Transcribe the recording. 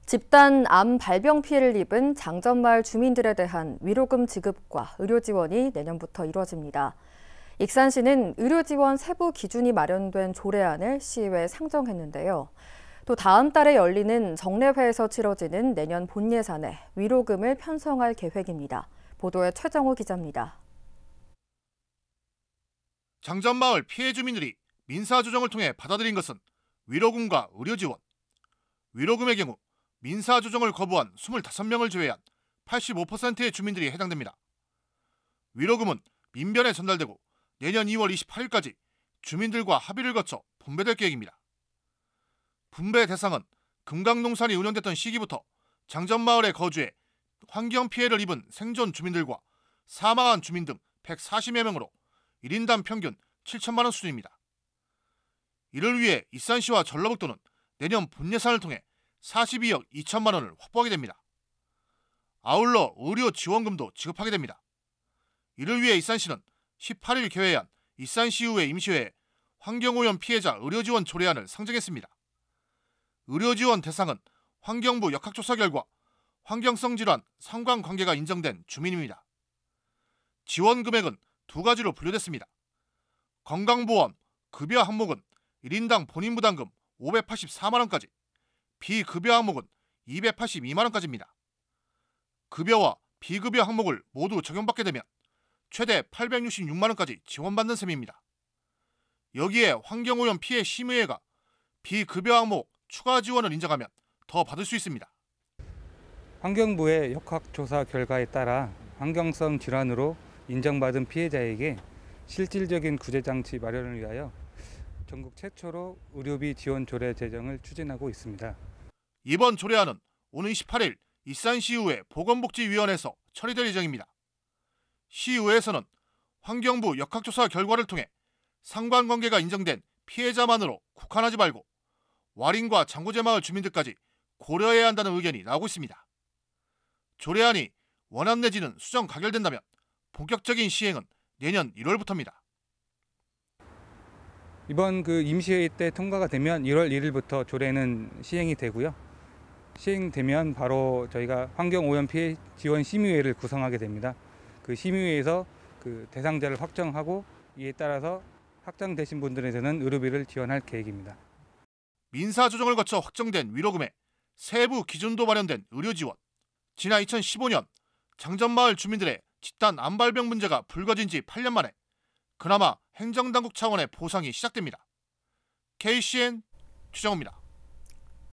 집단 암 발병 피해를 입은 장전마을 주민들에 대한 위로금 지급과 의료 지원이 내년부터 이뤄집니다. 익산시는 의료 지원 세부 기준이 마련된 조례안을 시의회에 상정했는데요. 또 다음 달에 열리는 정례회에서 치러지는 내년 본 예산에 위로금을 편성할 계획입니다. 보도에 최정호 기자입니다. 장전마을 피해 주민들이 민사조정을 통해 받아들인 것은 위로금과 의료 지원. 위로금의 경우 민사조정을 거부한 25명을 제외한 85%의 주민들이 해당됩니다. 위로금은 민변에 전달되고 내년 2월 28일까지 주민들과 합의를 거쳐 분배될 계획입니다. 분배 대상은 금강농산이 운영됐던 시기부터 장전마을에 거주해 환경 피해를 입은 생존 주민들과 사망한 주민 등 140여 명으로 1인당 평균 7천만 원 수준입니다. 이를 위해 익산시와 전라북도는 내년 본 예산을 통해 42억 2천만 원을 확보하게 됩니다. 아울러 의료 지원금도 지급하게 됩니다. 이를 위해 익산시는 18일 개회한 익산시의회 임시회에 환경오염 피해자 의료지원 조례안을 상정했습니다. 의료지원 대상은 환경부 역학조사 결과 환경성 질환 상관관계가 인정된 주민입니다. 지원 금액은 두 가지로 분류됐습니다. 건강보험, 급여 항목은 1인당 본인 부담금 584만 원까지, 비급여 항목은 282만 원까지입니다. 급여와 비급여 항목을 모두 적용받게 되면 최대 866만 원까지 지원받는 셈입니다. 여기에 환경오염 피해 심의회가 비급여 항목 추가 지원을 인정하면 더 받을 수 있습니다. 환경부의 역학조사 결과에 따라 환경성 질환으로 인정받은 피해자에게 실질적인 구제장치 마련을 위하여 전국 최초로 의료비 지원 조례 제정을 추진하고 있습니다. 이번 조례안은 오는 28일 익산시의회 보건복지위원회에서 처리될 예정입니다. 시의회에서는 환경부 역학조사 결과를 통해 상관관계가 인정된 피해자만으로 국한하지 말고 와린과 장고제마을 주민들까지 고려해야 한다는 의견이 나오고 있습니다. 조례안이 원안 내지는 수정 가결된다면 본격적인 시행은 내년 1월부터입니다. 이번 임시회의 때 통과가 되면 1월 1일부터 조례는 시행이 되고요. 시행되면 바로 저희가 환경오염 피해 지원 심의회를 구성하게 됩니다. 그 심의회에서 대상자를 확정하고 이에 따라서 확정되신 분들에게는 의료비를 지원할 계획입니다. 민사조정을 거쳐 확정된 위로금에 세부 기준도 마련된 의료지원. 지난 2015년 장전마을 주민들의 집단 암 발병 문제가 불거진 지 8년 만에 그나마 행정당국 차원의 보상이 시작됩니다. KCN 최정호입니다.